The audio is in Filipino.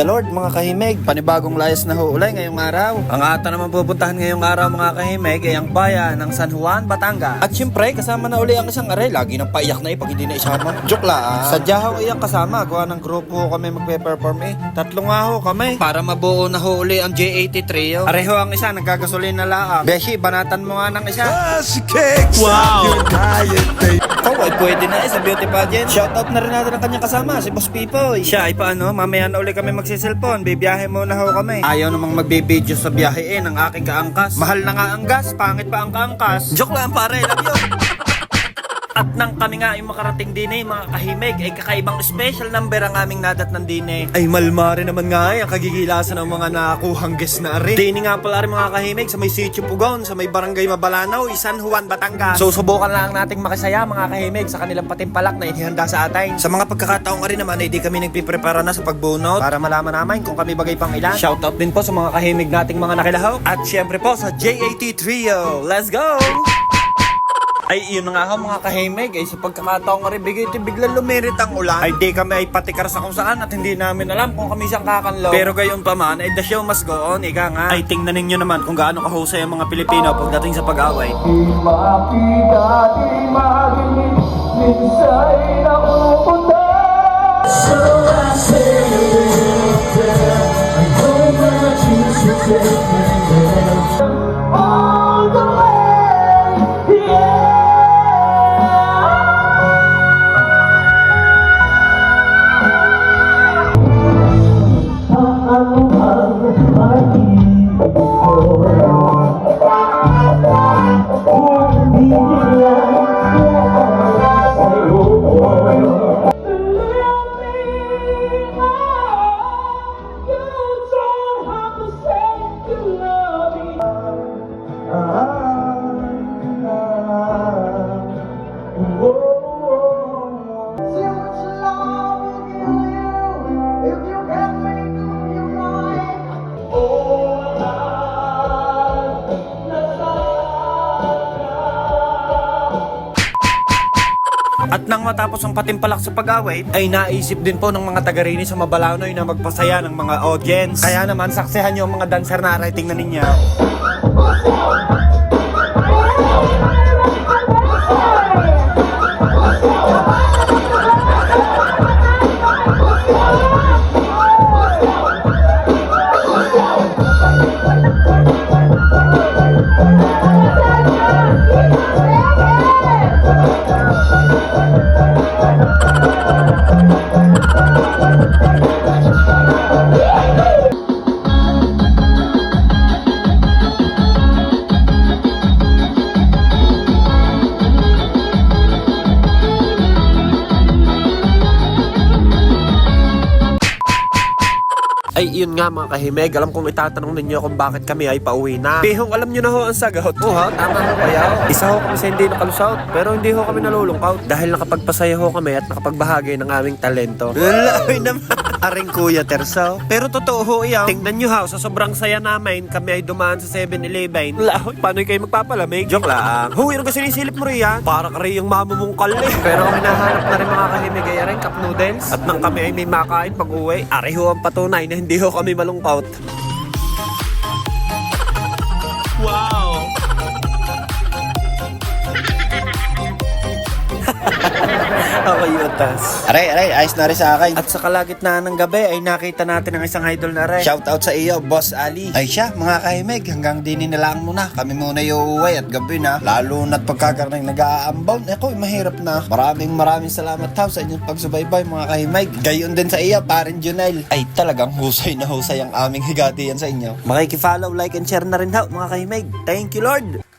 the Lord mga kahimig. Panibagong layas na huulay ngayong araw. Ang ata naman pupuntahan ngayong araw mga kahimig ay ang bayan ng San Juan, Batangas. At syempre kasama na uli ang isang aray. Lagi nang paiyak na pag hindi na isama. Joke lang. Sadya ho iyak kasama. Gawa ng grupo kami magpe-perform Tatlong nga ho kami. Para mabuo na ho uli ang J83 Trio. Areho ang isa nagkagasolin na laang. Beshi, banatan mo nga ng isa. Wow! Oh, ay pwede na sa beauty pageant. Shoutout na rin natin ang kanyang kasama, si Boss Pipoy. Siya ay paano, mamaya na uli kami magsiselfon. Bibiyahe muna ho kami. Ayaw namang magbibideo sa biyahe ng aking kaangkas. Mahal na nga ang gas, pangit pa ang kaangkas. Joke lang pare, love you. At nang kami nga ay makarating din mga kahimig, ay kakaibang special number ang aming nadat ng din Ay malmari naman nga ang kagigilasan ng mga nakakuhang guest na rin. Dini nga pala rin mga kahimig sa may Sitio Pugon, sa may Barangay Mabalanaw, San Juan, Batangas. So subukan lang nating makisaya mga kahimig sa kanilang patimpalak na inihanda sa atin. Sa mga pagkakataong rin naman ay di kami nagpiprepara na sa pagbunot para malaman namin kung kami bagay pang ilan. Shoutout din po sa mga kahimig nating mga nakilahok. At syempre po sa J80 Trio. Let's go! Ay yun na nga ho mga kahimig, ay sa pagkakataong rin biglang lumirit ang ulan. Ay di kami ay patikar sa kung saan at hindi namin alam kung kami siyang kakanlaw. Pero gayon pa man, ay the show must go on, ika nga. Ay tingnan ninyo naman kung gaano kahusay ang mga Pilipino pagdating sa pag-away. At nang matapos ang patimpalak sa pag-away, ay naisip din po ng mga taga-rini sa Mabalanoy na magpasaya ng mga audience. Kaya naman, saksihan nyo ang mga dancer na aray, tingnan ninyo. Ay, yun nga mga kahimig. Alam kong itatanong ninyo kung bakit kami ay pauwi na. Bihong, alam nyo na ho ang sagot. Oo, tama ho kaya. Isa ho kami sa hindi nakalusaut, pero hindi ho kami nalulungkot. Dahil nakapagpasaya ho kami at nakapagbahagi ng aming talento. Laloy naman. Aring kuya Terso. Pero totoo ho yan. Tingnan nyo ha, sa sobrang saya namin, kami ay dumaan sa 7-Eleven. Lahoy, paano kayo magpapalamig? Joke lang. Huy, ano ka sinisilip mo riyan? Para ka rin yung mamumungkal Pero kami nahanap na rin mga kahimig ay aring cup noodles. At nang kami ay may makain pag uwi, ari ho ang patunay na hindi ho kami malungkot. Wow! Okay, utas. Aray, ayos na rin sa akin. At sa kalagitnaan ng gabi ay nakita natin ang isang idol na rin. Shoutout sa iyo, Boss Ali. Ay siya, mga kahimig, hanggang dini na lang muna. Kami muna iuuwi at gabi na. Lalo na't pagkakarning nag-aambound. Eko, mahirap na. Maraming salamat sa inyong pagsubaybay, mga kahimig. Gayon din sa iyo, parin Junel. Ay talagang husay na husay ang aming higatian sa inyo. Makikifollow, like, and share na rin mga kahimig. Thank you, Lord.